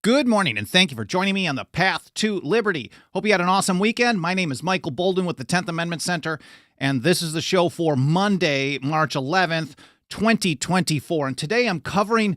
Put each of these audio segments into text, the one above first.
Good morning, and thank you for joining me on the path to liberty. Hope you had an awesome weekend. My name is Michael Bolden with the 10th Amendment Center, and this is the show for Monday, March 11th, 2024. And today I'm covering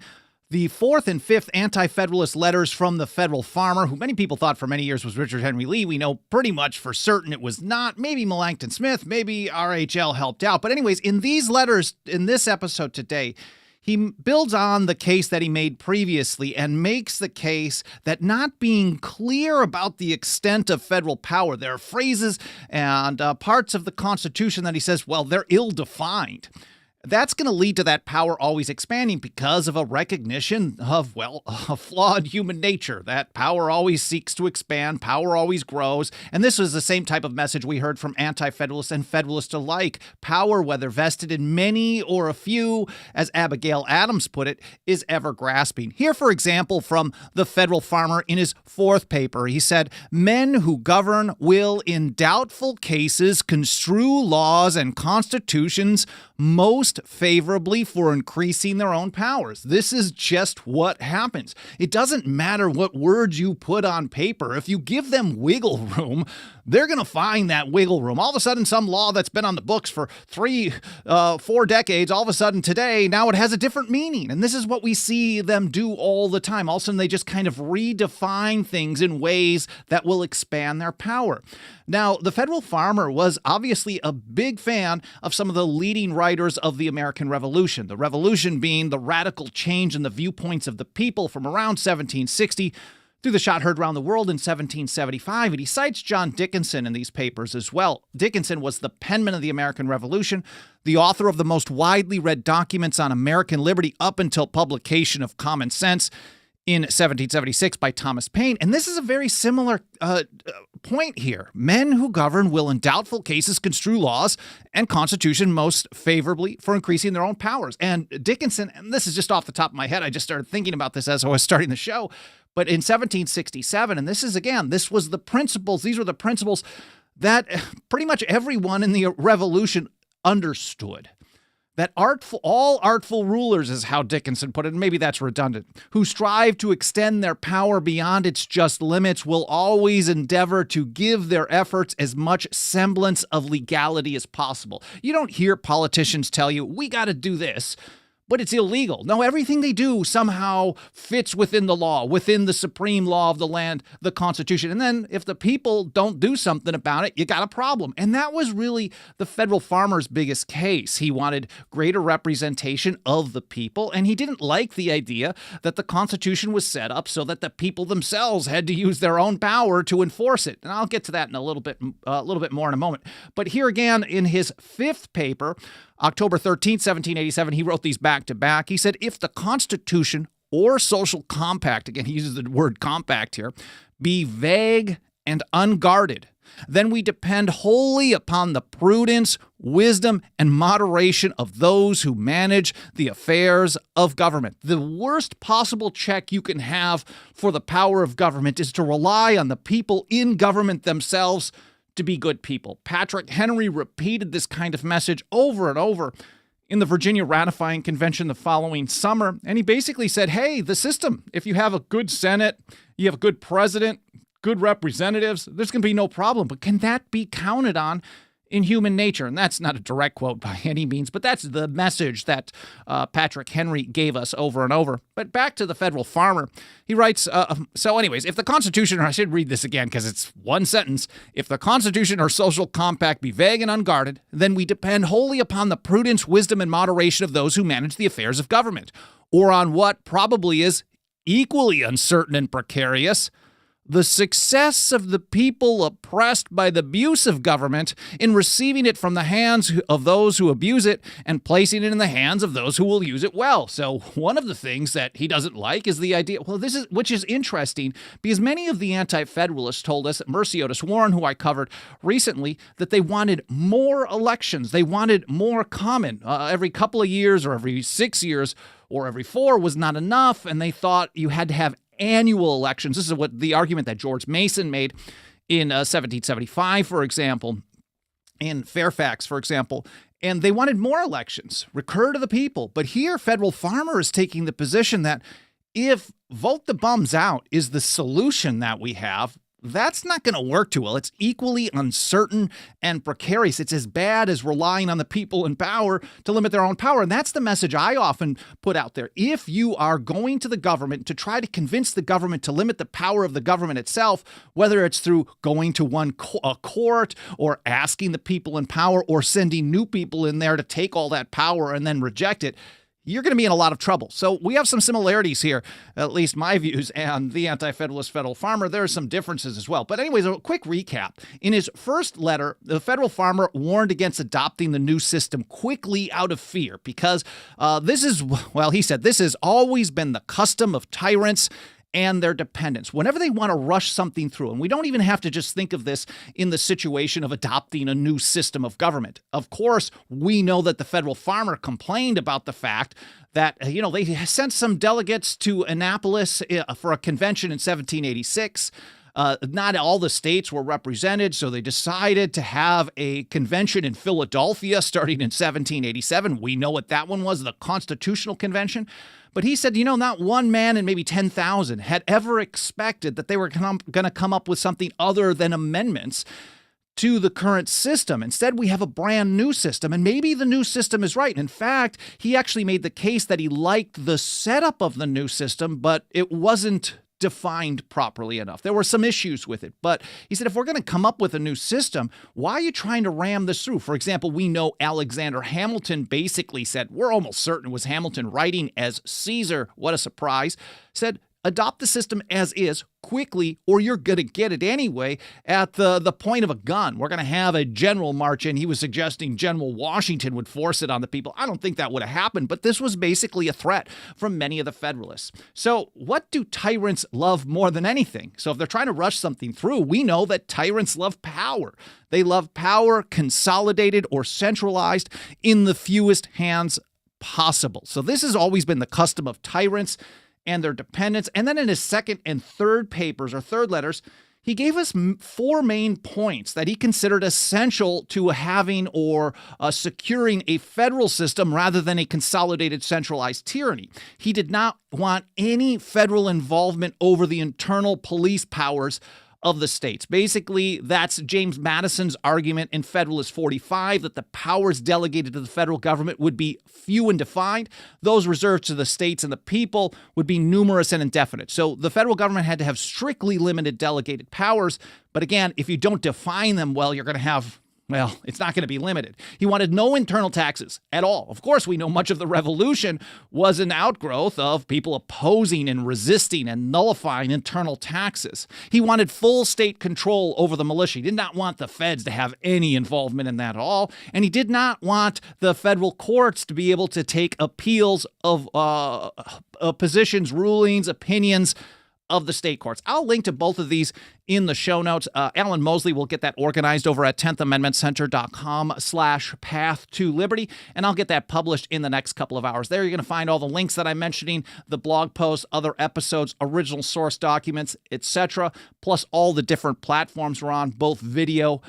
the fourth and fifth Anti-Federalist letters from the federal farmer, who many people thought for many years was Richard Henry Lee. We know pretty much for certain it was not. Maybe Melancton Smith, maybe RHL helped out. But anyways, in these letters, in this episode today, he builds on the case that he made previously and makes the case that not being clear about the extent of federal power, there are phrases and parts of the Constitution that he says, well, they're ill-defined. That's going to lead to that power always expanding because of a recognition of, well, a flawed human nature. That power always seeks to expand, power always grows. And this was the same type of message we heard from Anti-Federalists and Federalists alike. Power, whether vested in many or a few, as Abigail Adams put it, is ever grasping. Here, for example, from the federal farmer in his fourth paper, he said, "Men who govern will, in doubtful cases, construe laws and constitutions most favorably for increasing their own powers." This is just what happens. It doesn't matter what words you put on paper. If you give them wiggle room, they're going to find that wiggle room. All of a sudden, some law that's been on the books for 4 decades, all of a sudden today, now it has a different meaning. And this is what we see them do all the time. All of a sudden, they just kind of redefine things in ways that will expand their power. Now, the federal farmer was obviously a big fan of some of the leading writers of the American Revolution. The Revolution being the radical change in the viewpoints of the people from around 1760 through the shot heard around the world in 1775, and he cites John Dickinson in these papers as well. Dickinson was the penman of the American Revolution, the author of the most widely read documents on American liberty up until publication of Common Sense in 1776 by Thomas Paine. And this is a very similar point here. Men who govern will in doubtful cases construe laws and constitution most favorably for increasing their own powers. And Dickinson, and this is just off the top of my head, I just started thinking about this as I was starting the show, but in 1767, and this was the principles, these were the principles that pretty much everyone in the Revolution understood. That all artful rulers, is how Dickinson put it, and maybe that's redundant, who strive to extend their power beyond its just limits will always endeavor to give their efforts as much semblance of legality as possible. You don't hear politicians tell you, we got to do this, but it's illegal. No, everything they do somehow fits within the law, within the supreme law of the land, the Constitution. And then if the people don't do something about it, you got a problem. And that was really the federal farmer's biggest case. He wanted greater representation of the people, and he didn't like the idea that the Constitution was set up so that the people themselves had to use their own power to enforce it. And I'll get to that in a little bit more in a moment. But here again, in his fifth paper, October 13th, 1787, he wrote these back to back. He said, if the Constitution or social compact, again, he uses the word compact here, be vague and unguarded, then we depend wholly upon the prudence, wisdom, and moderation of those who manage the affairs of government. The worst possible check you can have for the power of government is to rely on the people in government themselves to be good people. Patrick Henry repeated this kind of message over and over in the Virginia Ratifying Convention the following summer, and he basically said, hey, the system, if you have a good Senate, you have a good president, good representatives, there's going to be no problem. But can that be counted on in human nature? And that's not a direct quote by any means, but that's the message that Patrick Henry gave us over and over. But back to the federal farmer, he writes, so anyways, if the Constitution, or I should read this again because it's one sentence, if the Constitution or social compact be vague and unguarded, then we depend wholly upon the prudence, wisdom, and moderation of those who manage the affairs of government, or on what probably is equally uncertain and precarious, the success of the people oppressed by the abuse of government in receiving it from the hands of those who abuse it and placing it in the hands of those who will use it well. So one of the things that he doesn't like is the idea, which is interesting, because many of the Anti-Federalists told us, Mercy Otis Warren, who I covered recently, that they wanted more elections. They wanted more common. Every couple of years or every 6 years or every 4 was not enough, and they thought you had to have annual elections. This is what the argument that George Mason made in 1775, for example, in Fairfax, for example. And they wanted more elections, recur to the people. But here, federal farmer is taking the position that if vote the bums out is the solution that we have, that's not going to work too well. It's equally uncertain and precarious. It's as bad as relying on the people in power to limit their own power. And that's the message I often put out there. If you are going to the government to try to convince the government to limit the power of the government itself, whether it's through going to a court or asking the people in power or sending new people in there to take all that power and then reject it, you're going to be in a lot of trouble. So we have some similarities here, at least my views, and the Anti-Federalist Federal Farmer. There are some differences as well. But anyways, a quick recap. In his first letter, the Federal Farmer warned against adopting the new system quickly out of fear because he said, this has always been the custom of tyrants and their dependents. Whenever they want to rush something through, and we don't even have to just think of this in the situation of adopting a new system of government. Of course, we know that the Federal Farmer complained about the fact that, they sent some delegates to Annapolis for a convention in 1786. Not all the states were represented, so they decided to have a convention in Philadelphia starting in 1787. We know what that one was, the Constitutional Convention. But he said, not one man in maybe 10,000 had ever expected that they were going to come up with something other than amendments to the current system. Instead, we have a brand new system, and maybe the new system is right. In fact, he actually made the case that he liked the setup of the new system, but it wasn't defined properly enough. There were some issues with it, but he said, if we're going to come up with a new system, why are you trying to ram this through? For example, we know Alexander Hamilton basically said, we're almost certain it was Hamilton writing as Caesar, what a surprise, said, adopt the system as is quickly, or you're going to get it anyway at the point of a gun. We're going to have a general march in. He was suggesting General Washington would force it on the people. I don't think that would have happened, but this was basically a threat from many of the Federalists. So what do tyrants love more than anything? So if they're trying to rush something through, we know that tyrants love power. They love power consolidated or centralized in the fewest hands possible. So this has always been the custom of tyrants and their dependents. And then in his second and third papers or third letters, he gave us 4 main points that he considered essential to having or securing a federal system rather than a consolidated centralized tyranny. He did not want any federal involvement over the internal police powers of the states. Basically, that's James Madison's argument in Federalist 45 that the powers delegated to the federal government would be few and defined. Those reserved to the states and the people would be numerous and indefinite. So the federal government had to have strictly limited delegated powers. But again, if you don't define them well, you're going to have it's not going to be limited. He wanted no internal taxes at all. Of course, we know much of the revolution was an outgrowth of people opposing and resisting and nullifying internal taxes. He wanted full state control over the militia. He did not want the feds to have any involvement in that at all. And he did not want the federal courts to be able to take appeals of positions, rulings, opinions of the state courts. I'll link to both of these in the show notes. Alan Mosley will get that organized over at 10thamendmentcenter.com/path to liberty, and I'll get that published in the next couple of hours. There you're going to find all the links that I'm mentioning, the blog posts, other episodes, original source documents, etc., plus all the different platforms we're on, both video.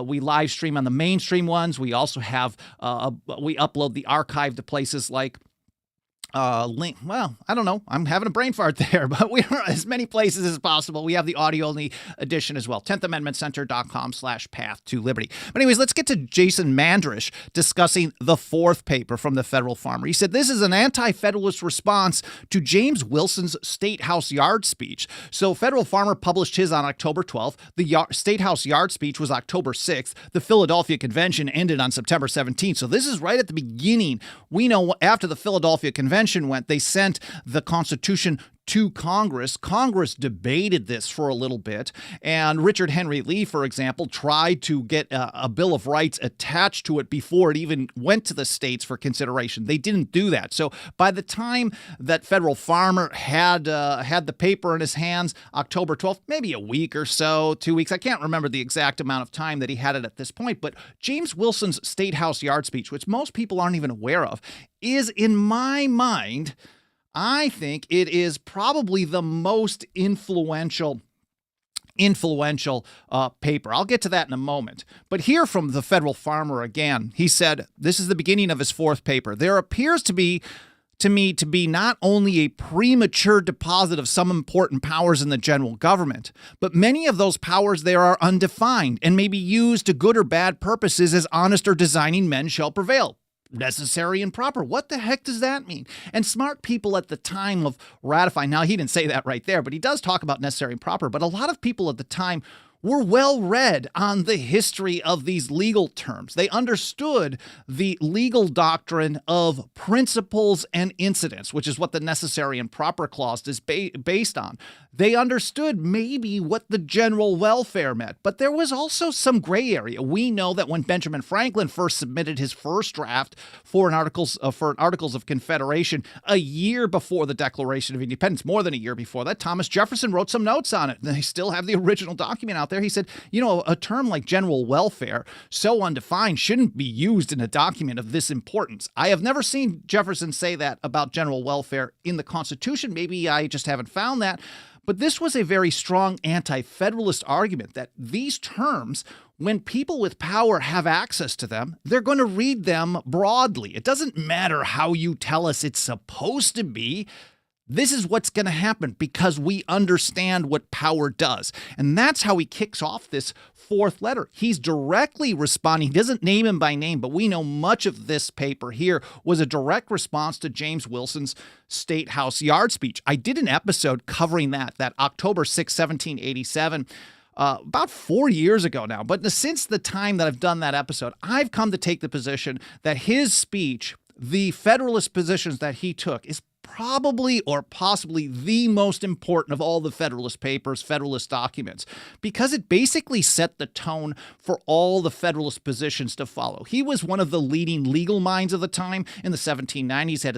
We live stream on the mainstream ones. We also have, we upload the archive to places like link. Well, I don't know. I'm having a brain fart there, but we are as many places as possible. We have the audio only edition as well. 10thamendmentcenter.com/path to liberty. But anyways, let's get to Jason Mandrish discussing the 4th paper from the Federal Farmer. He said this is an anti-federalist response to James Wilson's State House Yard speech. So Federal Farmer published his on October 12th. The State House Yard speech was October 6th. The Philadelphia Convention ended on September 17th. So this is right at the beginning. We know after the Philadelphia Convention went, they sent the Constitution to Congress. Congress debated this for a little bit, and Richard Henry Lee, for example, tried to get a Bill of Rights attached to it before it even went to the states for consideration. They didn't do that. So by the time that Federal Farmer had the paper in his hands, October 12th, maybe a week or so, 2 weeks, I can't remember the exact amount of time that he had it at this point, but James Wilson's State House Yard speech, which most people aren't even aware of, is, in my mind, I think it is probably the most influential paper. I'll get to that in a moment. But here from the Federal Farmer again, he said, this is the beginning of his 4th paper. There appears to be to me to be not only a premature deposit of some important powers in the general government, but many of those powers there are undefined and may be used to good or bad purposes as honest or designing men shall prevail. Necessary and proper. What the heck does that mean? And smart people at the time of ratifying, now he didn't say that right there, but he does talk about necessary and proper, but a lot of people at the time were well read on the history of these legal terms. They understood the legal doctrine of principles and incidents, which is what the necessary and proper clause is based on. They understood maybe what the general welfare meant, but there was also some gray area. We know that when Benjamin Franklin first submitted his first draft for Articles of Confederation a year before the Declaration of Independence, more than a year before that, Thomas Jefferson wrote some notes on it. They still have the original document out there. He said, a term like general welfare, so undefined, shouldn't be used in a document of this importance. I have never seen Jefferson say that about general welfare in the Constitution. Maybe I just haven't found that. But this was a very strong anti-federalist argument that these terms, when people with power have access to them, they're going to read them broadly. It doesn't matter how you tell us it's supposed to be. This is what's going to happen because we understand what power does. And that's how he kicks off this fourth letter. He's directly responding. He doesn't name him by name, but we know much of this paper here was a direct response to James Wilson's State House Yard speech. I did an episode covering that October 6, 1787, about 4 years ago now. But since the time that I've done that episode, I've come to take the position that his speech, the Federalist positions that he took, is probably or possibly the most important of all the Federalist Papers, Federalist documents, because it basically set the tone for all the Federalist positions to follow. He was one of the leading legal minds of the time. In the 1790s, had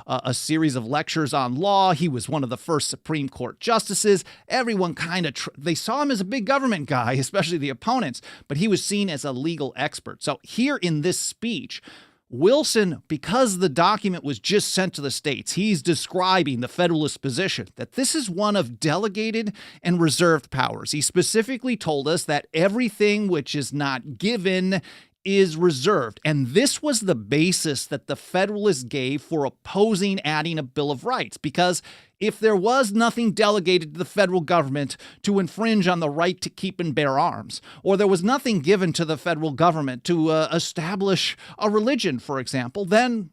a series of lectures on law. He was one of the first Supreme Court justices. Everyone they saw him as a big government guy, especially the opponents, but he was seen as a legal expert. So here in this speech, Wilson, because the document was just sent to the states, he's describing the Federalist position, that this is one of delegated and reserved powers. He specifically told us that everything which is not given is reserved. And this was the basis that the Federalists gave for opposing adding a Bill of Rights, because if there was nothing delegated to the federal government to infringe on the right to keep and bear arms, or there was nothing given to the federal government to establish a religion, for example, then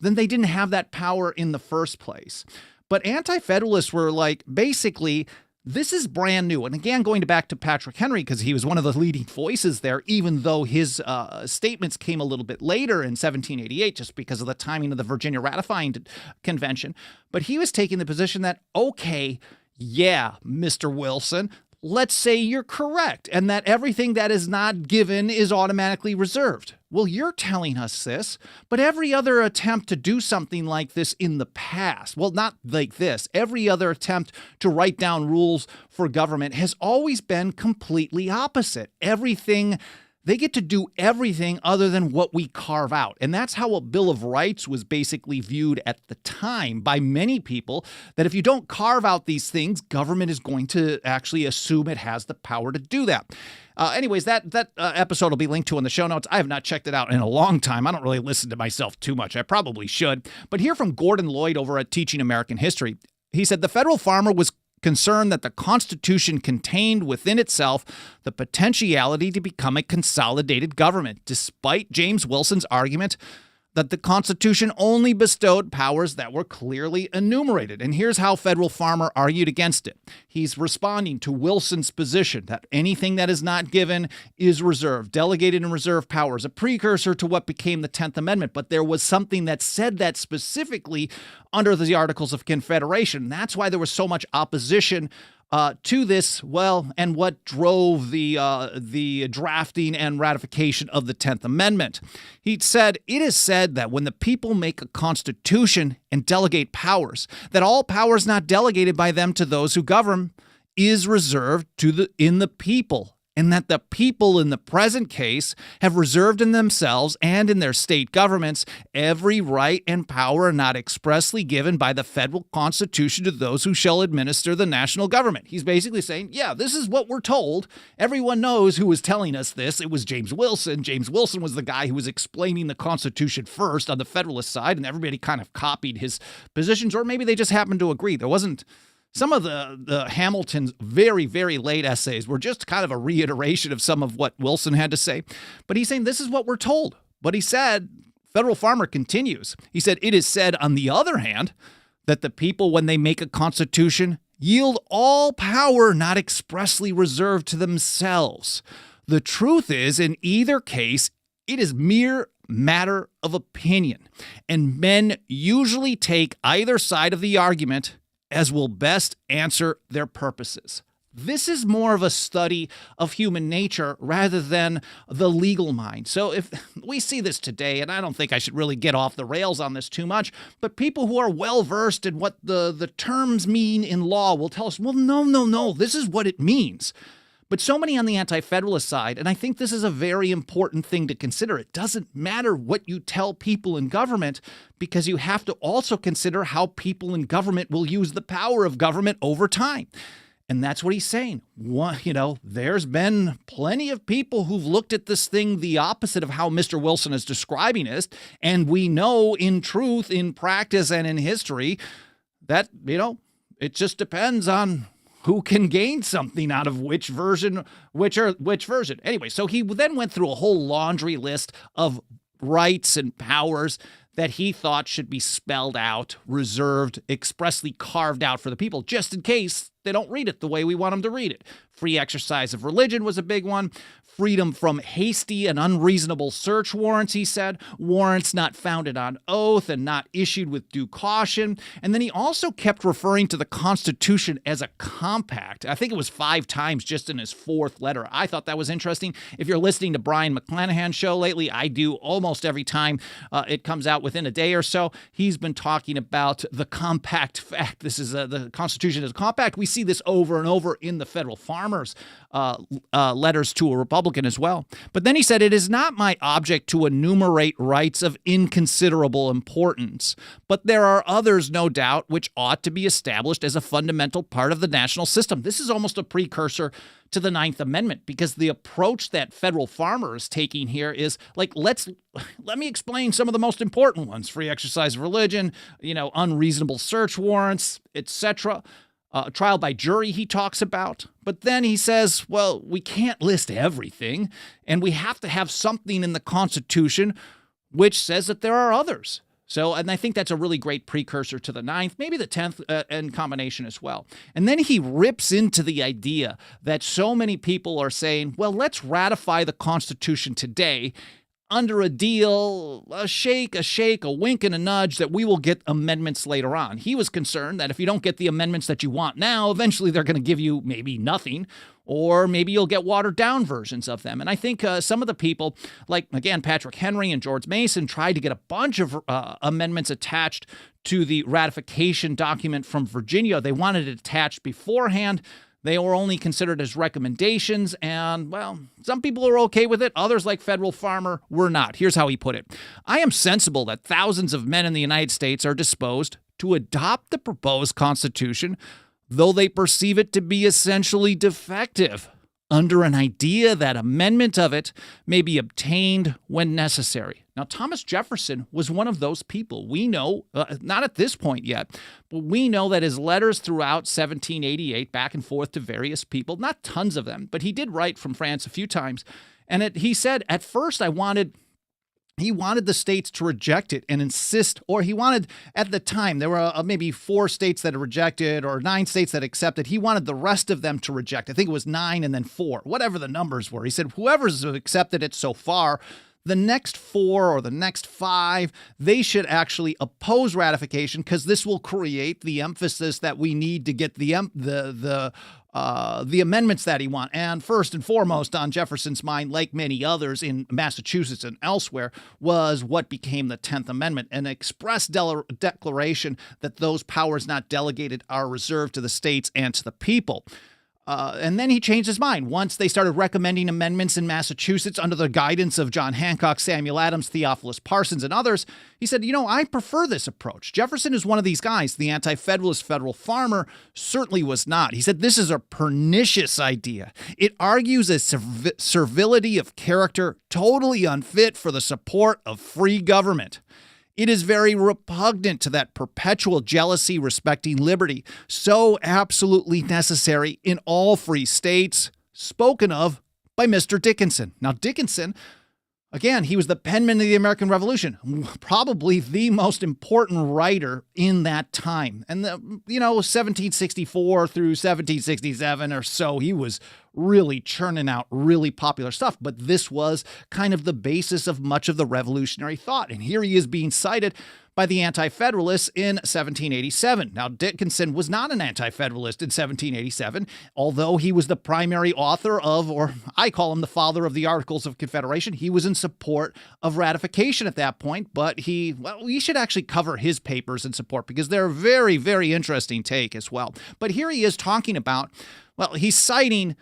they didn't have that power in the first place. But anti-federalists were like, basically, this is brand new. And again, going back to Patrick Henry, because he was one of the leading voices there, even though his statements came a little bit later in 1788, just because of the timing of the Virginia ratifying convention. But he was taking the position that, okay, yeah, Mr. Wilson, let's say you're correct, and that everything that is not given is automatically reserved. Well, you're telling us this, but every other attempt to do something like this in the past, well, not like this, every other attempt to write down rules for government has always been completely opposite. They get to do everything other than what we carve out. And that's how a Bill of Rights was basically viewed at the time by many people, that if you don't carve out these things, government is going to actually assume it has the power to do that. Anyways, that episode will be linked to in the show notes. I have not checked it out in a long time. I don't really listen to myself too much. I probably should. But here from Gordon Lloyd over at Teaching American History, he said the federal farmer was concerned that the Constitution contained within itself the potentiality to become a consolidated government, despite James Wilson's argument that the Constitution only bestowed powers that were clearly enumerated. And here's how Federal Farmer argued against it. He's responding to Wilson's position that anything that is not given is reserved. Delegated and reserved powers, a precursor to what became the 10th Amendment. But there was something that said that specifically under the Articles of Confederation. That's why there was so much opposition to this, and what drove the drafting and ratification of the 10th Amendment. He said, it is said that when the people make a constitution and delegate powers, that all powers not delegated by them to those who govern is reserved in the people, and that the people in the present case have reserved in themselves and in their state governments every right and power not expressly given by the federal constitution to those who shall administer the national government. He's basically saying, yeah, this is what we're told. Everyone knows who was telling us this. It was James Wilson. James Wilson was the guy who was explaining the Constitution first on the Federalist side, and everybody kind of copied his positions, or maybe they just happened to agree. There wasn't some of the Hamilton's very, very late essays were just kind of a reiteration of some of what Wilson had to say. But he's saying this is what we're told. But he said, Federal Farmer continues, he said, it is said, on the other hand, that the people, when they make a constitution, yield all power not expressly reserved to themselves. The truth is, in either case, it is mere matter of opinion, and men usually take either side of the argument as will best answer their purposes. This is more of a study of human nature rather than the legal mind. So if we see this today, and I don't think I should really get off the rails on this too much, but people who are well-versed in what the terms mean in law will tell us, well, no, this is what it means. But so many on the Anti-Federalist side, and I think this is a very important thing to consider, it doesn't matter what you tell people in government, because you have to also consider how people in government will use the power of government over time. And that's what he's saying. There's been plenty of people who've looked at this thing the opposite of how Mr. Wilson is describing it, and we know in truth, in practice, and in history that, it just depends on who can gain something out of which version. Anyway, so he then went through a whole laundry list of rights and powers that he thought should be spelled out, reserved, expressly carved out for the people, just in case they don't read it the way we want them to read it. Free exercise of religion was a big one. Freedom from hasty and unreasonable search warrants, he said. Warrants not founded on oath and not issued with due caution. And then he also kept referring to the Constitution as a compact. I think it was 5 times just in his 4th letter. I thought that was interesting. If you're listening to Brian McClanahan's show lately, I do almost every time it comes out within a day or so. He's been talking about the compact fact. This is the Constitution is a compact. We see this over and over in the Federal Farmers letters to a Republican as well. But then he said, it is not my object to enumerate rights of inconsiderable importance, but there are others, no doubt, which ought to be established as a fundamental part of the national system. This is almost a precursor to the 9th Amendment, because the approach that Federal Farmer is taking here is like, let me explain some of the most important ones: free exercise of religion, unreasonable search warrants, etc. Trial by jury he talks about. But then he says, well, we can't list everything, and we have to have something in the Constitution which says that there are others. And I think that's a really great precursor to the 9th, maybe the 10th in combination as well. And then he rips into the idea that so many people are saying, well, let's ratify the Constitution today under a deal, a shake, a wink, and a nudge that we will get amendments later on. He was concerned that if you don't get the amendments that you want now, eventually they're going to give you maybe nothing, or maybe you'll get watered-down versions of them. And I think some of the people, like, again, Patrick Henry and George Mason, tried to get a bunch of amendments attached to the ratification document from Virginia. They wanted it attached beforehand. They were only considered as recommendations, and, well, some people are okay with it. Others, like Federal Farmer, were not. Here's how he put it. I am sensible that thousands of men in the United States are disposed to adopt the proposed Constitution, though they perceive it to be essentially defective, under an idea that amendment of it may be obtained when necessary. Now, Thomas Jefferson was one of those people. We know, not at this point yet, but we know that his letters throughout 1788, back and forth to various people, not tons of them, but he did write from France a few times. And he said, at first he wanted the states to reject it and insist, or he wanted, at the time, there were maybe 4 states that rejected or 9 states that accepted. He wanted the rest of them to reject. I think it was 9 and then 4, whatever the numbers were. He said, whoever's accepted it so far, the next 4 or the next 5, they should actually oppose ratification, because this will create the emphasis that we need to get the amendments that he wants. And first and foremost on Jefferson's mind, like many others in Massachusetts and elsewhere, was what became the 10th Amendment, an express declaration that those powers not delegated are reserved to the states and to the people. And then he changed his mind. Once they started recommending amendments in Massachusetts under the guidance of John Hancock, Samuel Adams, Theophilus Parsons, and others, he said, I prefer this approach. Jefferson is one of these guys. The Anti-Federalist federal farmer certainly was not. He said, this is a pernicious idea. It argues a servility of character totally unfit for the support of free government. It is very repugnant to that perpetual jealousy respecting liberty, so absolutely necessary in all free states, spoken of by Mr. Dickinson. Now, Dickinson, again, he was the penman of the American Revolution, probably the most important writer in that time. And, 1764 through 1767 or so, he was really churning out really popular stuff. But this was kind of the basis of much of the revolutionary thought. And here he is being cited by the Anti-Federalists in 1787. Now, Dickinson was not an Anti-Federalist in 1787, although he was the primary author of, or I call him the father of the Articles of Confederation. He was in support of ratification at that point, but we should actually cover his papers in support because they're a very, very interesting take as well. But here he is talking about, he's citing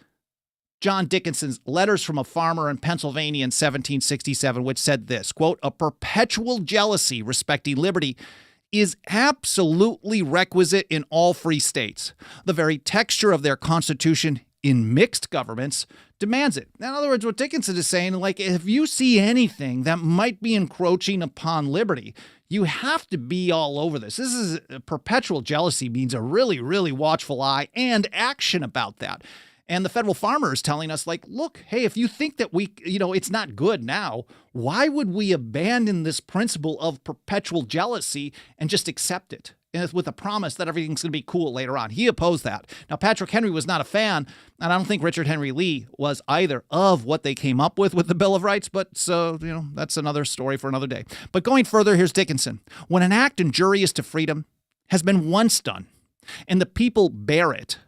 John Dickinson's Letters from a Farmer in Pennsylvania in 1767, which said this, quote, "A perpetual jealousy respecting liberty is absolutely requisite in all free states. The very texture of their constitution in mixed governments demands it." In other words, what Dickinson is saying, if you see anything that might be encroaching upon liberty, you have to be all over this. This is perpetual jealousy means a really, really watchful eye and action about that. And the federal farmer is telling us, look, hey, if you think that it's not good now, why would we abandon this principle of perpetual jealousy and just accept it with a promise that everything's going to be cool later on? He opposed that. Now, Patrick Henry was not a fan, and I don't think Richard Henry Lee was either of what they came up with the Bill of Rights, but so, that's another story for another day. But going further, here's Dickinson. When an act injurious to freedom has been once done, and the people bear it,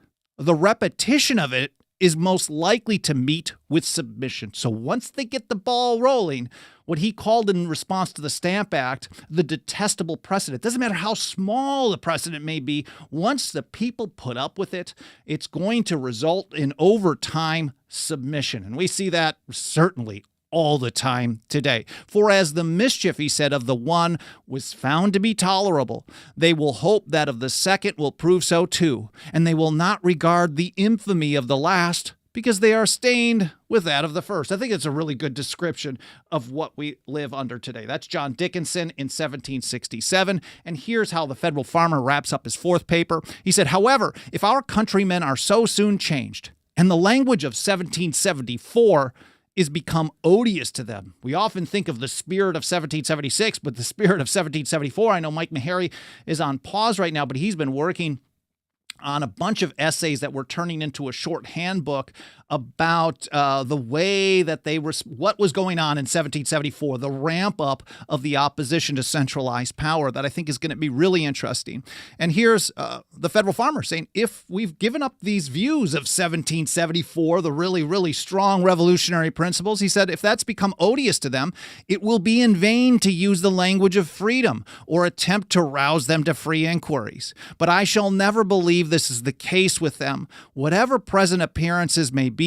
the repetition of it is most likely to meet with submission. So once they get the ball rolling, what he called in response to the Stamp Act, the detestable precedent, doesn't matter how small the precedent may be, once the people put up with it, it's going to result in over time submission. And we see that certainly all the time today. For as the mischief, he said, of the one was found to be tolerable, they will hope that of the second will prove so too, and they will not regard the infamy of the last because they are stained with that of the first. I think it's a really good description of what we live under today. That's John Dickinson in 1767. And here's how the federal farmer wraps up his fourth paper. He said, however, if our countrymen are so soon changed, and the language of 1774 is become odious to them. We often think of the spirit of 1776, but the spirit of 1774, I know Mike Meharry is on pause right now, but he's been working on a bunch of essays that we're turning into a short handbook about the way that what was going on in 1774, the ramp up of the opposition to centralized power that I think is going to be really interesting. And here's the federal farmer saying, if we've given up these views of 1774, the really, really strong revolutionary principles, he said, if that's become odious to them, it will be in vain to use the language of freedom or attempt to rouse them to free inquiries. But I shall never believe this is the case with them, whatever present appearances may be,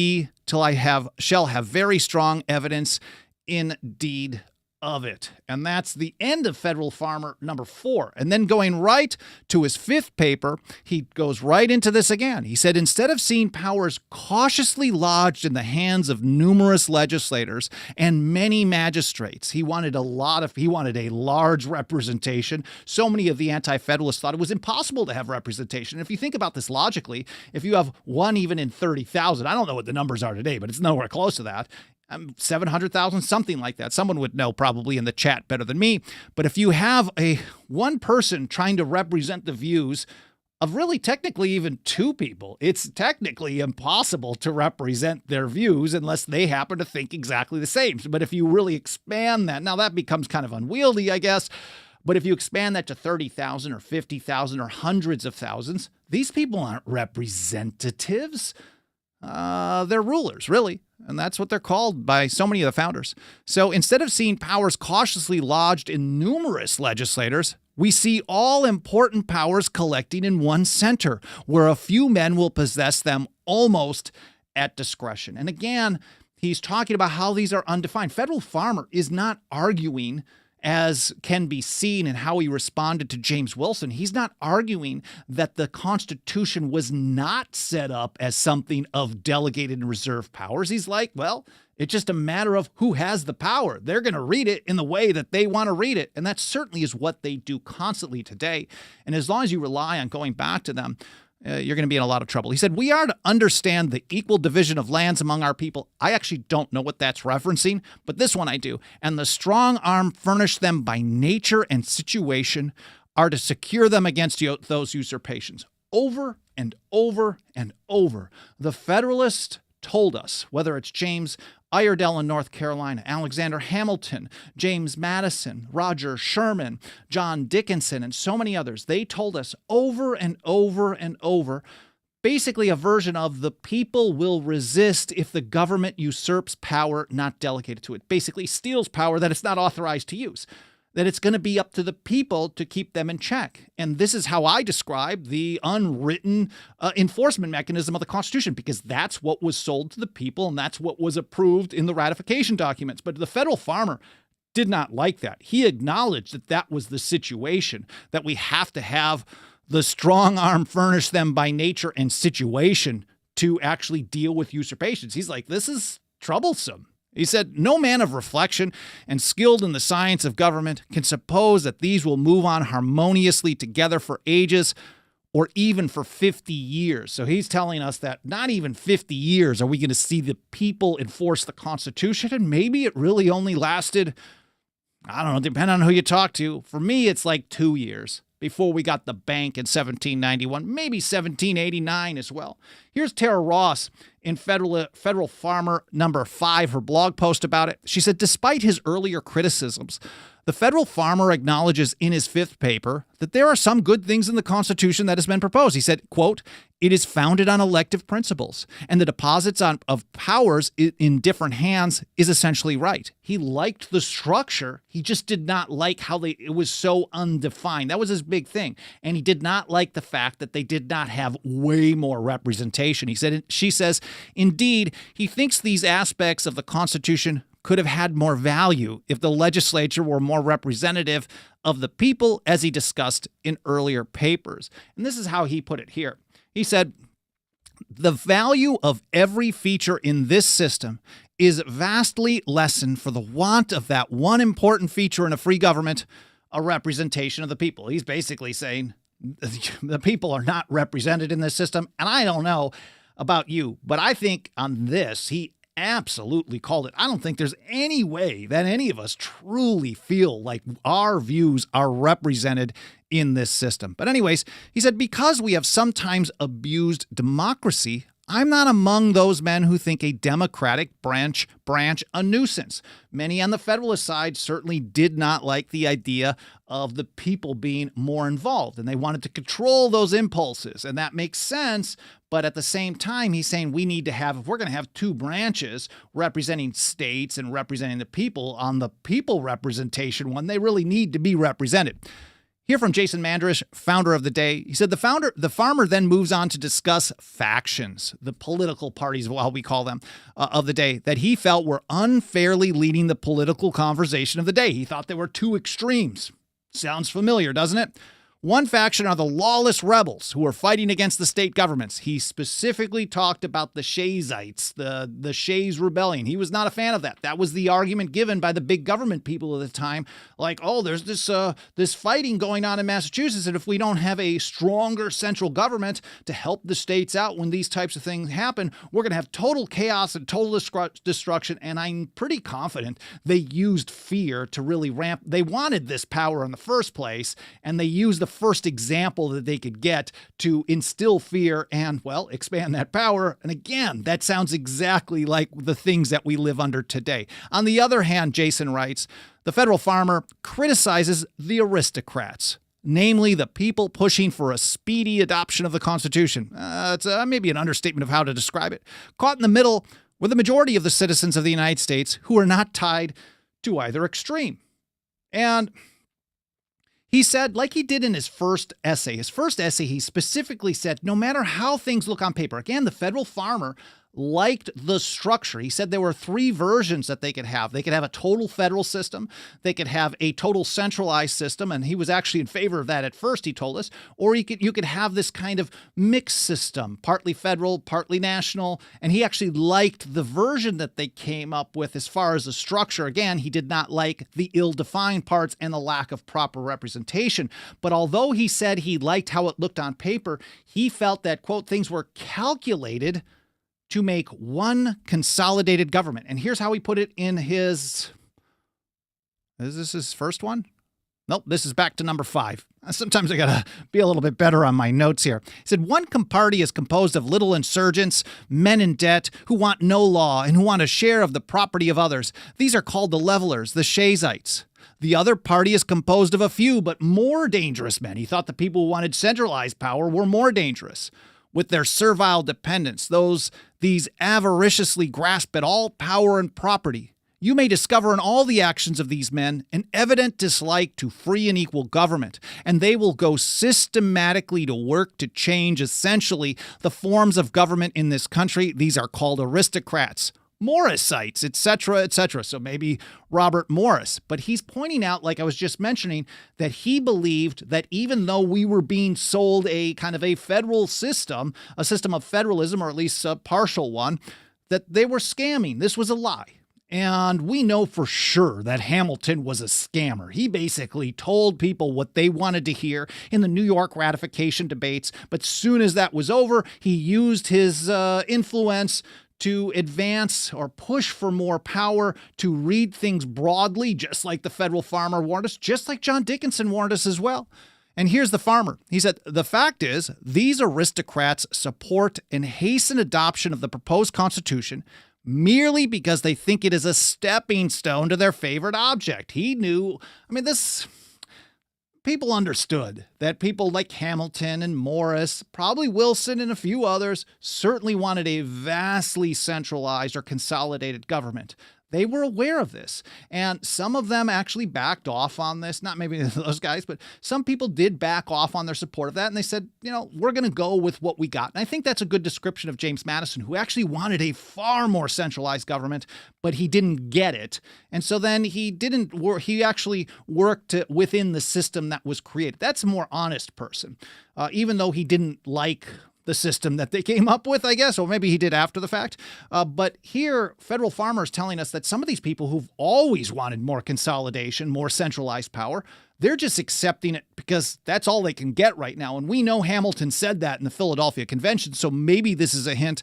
till I shall have very strong evidence indeed of it. And that's the end of Federal Farmer number 4. And then going right to his fifth paper, he goes right into this again. He said, instead of seeing powers cautiously lodged in the hands of numerous legislators and many magistrates, he wanted a large representation. So many of the Anti-Federalists thought it was impossible to have representation. And if you think about this logically, if you have one even in 30,000, I don't know what the numbers are today, but it's nowhere close to that. 700,000, something like that. Someone would know probably in the chat better than me. But if you have one person trying to represent the views of really technically even two people, it's technically impossible to represent their views unless they happen to think exactly the same. But if you really expand that, now that becomes kind of unwieldy, I guess. But if you expand that to 30,000 or 50,000 or hundreds of thousands, these people aren't representatives. They're rulers, really. And that's what they're called by so many of the founders. So instead of seeing powers cautiously lodged in numerous legislators, we see all important powers collecting in one center, where a few men will possess them almost at discretion. And again, he's talking about how these are undefined. Federal Farmer is not arguing, as can be seen in how he responded to James Wilson. He's not arguing that the Constitution was not set up as something of delegated and reserved powers. He's like, well, it's just a matter of who has the power. They're going to read it in the way that they want to read it. And that certainly is what they do constantly today. And as long as you rely on going back to them, you're going to be in a lot of trouble. He said, we are to understand the equal division of lands among our people. I actually don't know what that's referencing, but this one I do. And the strong arm furnished them by nature and situation are to secure them against those usurpations. Over and over and over, the Federalist told us, whether it's James Iredell in North Carolina, Alexander Hamilton, James Madison, Roger Sherman, John Dickinson, and so many others, they told us over and over and over, basically a version of the people will resist if the government usurps power not delegated to it, basically steals power that it's not authorized to use, that it's going to be up to the people to keep them in check. And this is how I describe the unwritten enforcement mechanism of the Constitution, because that's what was sold to the people and that's what was approved in the ratification documents. But the Federal Farmer did not like that. He acknowledged that that was the situation, that we have to have the strong arm furnish them by nature and situation to actually deal with usurpations. He's like, this is troublesome. He said, no man of reflection and skilled in the science of government can suppose that these will move on harmoniously together for ages or even for 50 years. So he's telling us that not even 50 years are we going to see the people enforce the Constitution. And maybe it really only lasted, I don't know, depending on who you talk to. For me, it's like 2 years before we got the bank in 1791, maybe 1789 as well. Here's Tara Ross in Federal Farmer number 5, her blog post about it. She said, despite his earlier criticisms, the Federal Farmer acknowledges in his 5th paper that there are some good things in the Constitution that has been proposed. He said, quote, it is founded on elective principles, and the deposits of powers in different hands is essentially right. He liked the structure. He just did not like how it was so undefined. That was his big thing. And he did not like the fact that they did not have way more representation. She says, indeed, he thinks these aspects of the Constitution could have had more value if the legislature were more representative of the people, as he discussed in earlier papers. And this is how he put it here. He said, the value of every feature in this system is vastly lessened for the want of that one important feature in a free government, a representation of the people. He's basically saying the people are not represented in this system. And I don't know about you, but I think on this, he absolutely called it. I don't think there's any way that any of us truly feel like our views are represented in this system. But anyways, he said, because we have sometimes abused democracy, I'm not among those men who think a Democratic branch a nuisance. Many on the Federalist side certainly did not like the idea of the people being more involved, and they wanted to control those impulses, and that makes sense. But at the same time, he's saying we need to have, if we're going to have 2 branches representing states and representing the people, on the people representation one, they really need to be represented. Here from Jason Mandrish, founder of The Day. He said the farmer then moves on to discuss factions, the political parties, how we call them, of the day, that he felt were unfairly leading the political conversation of the day. He thought there were 2 extremes. Sounds familiar, doesn't it? One faction are the lawless rebels who are fighting against the state governments. He specifically talked about the Shays'ites, the Shays Rebellion. He was not a fan of that. That was the argument given by the big government people of the time. Like, oh, there's this fighting going on in Massachusetts, and if we don't have a stronger central government to help the states out when these types of things happen, we're going to have total chaos and total destruction. And I'm pretty confident they used fear to really ramp. They wanted this power in the first place, and they used the first example that they could get to instill fear and, well, expand that power. And again, that sounds exactly like the things that we live under today. On the other hand, Jason writes, the Federal Farmer criticizes the aristocrats, namely the people pushing for a speedy adoption of the Constitution. It's maybe an understatement of how to describe it. Caught in the middle were the majority of the citizens of the United States who are not tied to either extreme. And He said, like he did in his first essay, he specifically said, no matter how things look on paper, again, the federal farmer liked the structure. He said there were three versions that they could have. They could have a total federal system. They could have a total centralized system. And he was actually in favor of that at first, he told us. Or you could have this kind of mixed system, partly federal, partly national. And he actually liked the version that they came up with as far as the structure. Again, he did not like the ill-defined parts and the lack of proper representation. But although he said he liked how it looked on paper, he felt that, quote, things were calculated to make one consolidated government. And here's how he put it in his... Is this his first one? Nope, this is back to number 5. Sometimes I gotta be a little bit better on my notes here. He said, one party is composed of little insurgents, men in debt, who want no law and who want a share of the property of others. These are called the levelers, the Shazites. The other party is composed of a few, but more dangerous men. He thought the people who wanted centralized power were more dangerous. With their servile dependents, these avariciously grasp at all power and property. You may discover in all the actions of these men an evident dislike to free and equal government, and they will go systematically to work to change essentially the forms of government in this country. These are called aristocrats, Morrisites, etc., etc. So maybe Robert Morris. But he's pointing out, like I was just mentioning, that he believed that even though we were being sold a kind of a federal system, a system of federalism, or at least a partial one, that they were scamming. This was a lie. And we know for sure that Hamilton was a scammer. He basically told people what they wanted to hear in the New York ratification debates. But soon as that was over, he used his influence to advance or push for more power, to read things broadly, just like the federal farmer warned us, just like John Dickinson warned us as well. And here's the farmer. He said, the fact is, these aristocrats support and hasten adoption of the proposed Constitution merely because they think it is a stepping stone to their favorite object. He knew, people understood that people like Hamilton and Morris, probably Wilson and a few others, certainly wanted a vastly centralized or consolidated government. They were aware of this, and some of them actually backed off on this. Not maybe those guys, but some people did back off on their support of that, and they said, we're going to go with what we got. And I think that's a good description of James Madison, who actually wanted a far more centralized government, but he didn't get it. And so then he actually worked within the system that was created. That's a more honest person, even though he didn't like the system that they came up with, I guess, or maybe he did after the fact. But here, federal farmers telling us that some of these people who've always wanted more consolidation, more centralized power, they're just accepting it because that's all they can get right now. And we know Hamilton said that in the Philadelphia Convention, so maybe this is a hint.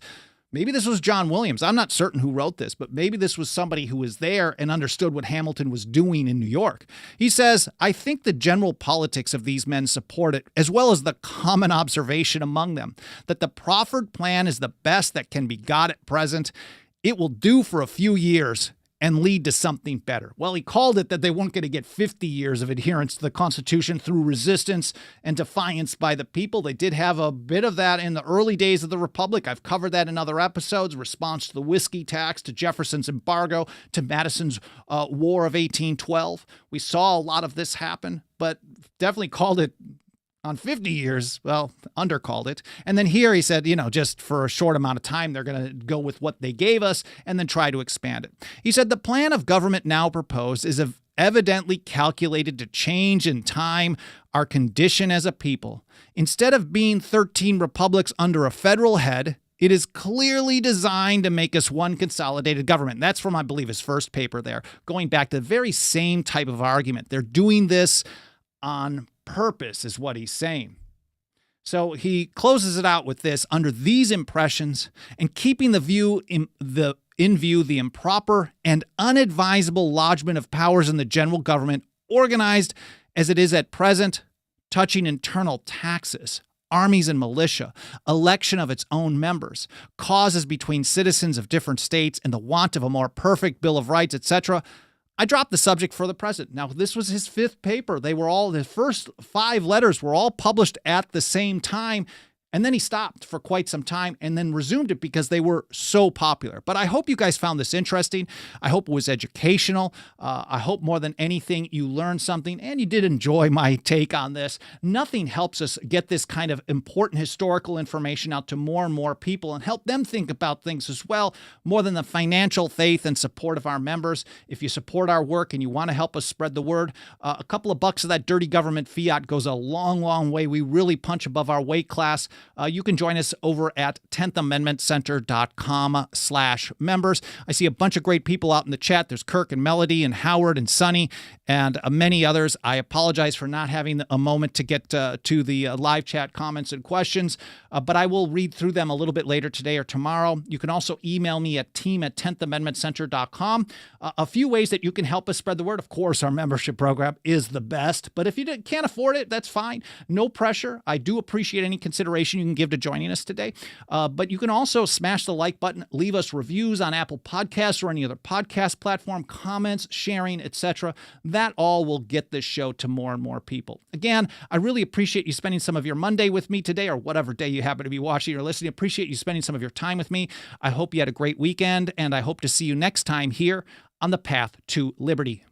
Maybe this was John Williams. I'm not certain who wrote this, but maybe this was somebody who was there and understood what Hamilton was doing in New York. He says, I think the general politics of these men support it, as well as the common observation among them, that the proffered plan is the best that can be got at present. It will do for a few years and lead to something better. Well, he called it that they weren't going to get 50 years of adherence to the Constitution through resistance and defiance by the people. They did have a bit of that in the early days of the Republic. I've covered that in other episodes. Response to the whiskey tax, to Jefferson's embargo, to Madison's War of 1812. We saw a lot of this happen, but definitely called it on 50 years, well, undercalled it. And then here he said, just for a short amount of time, they're going to go with what they gave us and then try to expand it. He said the plan of government now proposed is evidently calculated to change in time our condition as a people. Instead of being 13 republics under a federal head, it is clearly designed to make us one consolidated government. That's from, I believe, his first paper there, going back to the very same type of argument. They're doing this on purpose, is what he's saying. So he closes it out with this: under these impressions, and keeping in view the improper and unadvisable lodgment of powers in the general government, organized as it is at present, touching internal taxes, armies and militia, election of its own members, causes between citizens of different states, and the want of a more perfect Bill of Rights, etc., I dropped the subject for the present. Now, this was his 5th paper. The first 5 letters were all published at the same time. And then he stopped for quite some time and then resumed it because they were so popular. But I hope you guys found this interesting. I hope it was educational. I hope more than anything you learned something and you did enjoy my take on this. Nothing helps us get this kind of important historical information out to more and more people and help them think about things as well, more than the financial faith and support of our members. If you support our work and you want to help us spread the word, a couple of bucks of that dirty government fiat goes a long, long way. We really punch above our weight class. You can join us over at 10thamendmentcenter.com/members. I see a bunch of great people out in the chat. There's Kirk and Melody and Howard and Sonny and many others. I apologize for not having a moment to get to the live chat comments and questions, but I will read through them a little bit later today or tomorrow. You can also email me at team@10thamendmentcenter.com. A few ways that you can help us spread the word. Of course, our membership program is the best, but if you can't afford it, that's fine. No pressure. I do appreciate any consideration you can give to joining us today. But you can also smash the like button, leave us reviews on Apple Podcasts or any other podcast platform, comments, sharing, etc. That all will get this show to more and more people. Again, I really appreciate you spending some of your Monday with me today, or whatever day you happen to be watching or listening. Appreciate you spending some of your time with me. I hope you had a great weekend, and I hope to see you next time here on the Path to Liberty.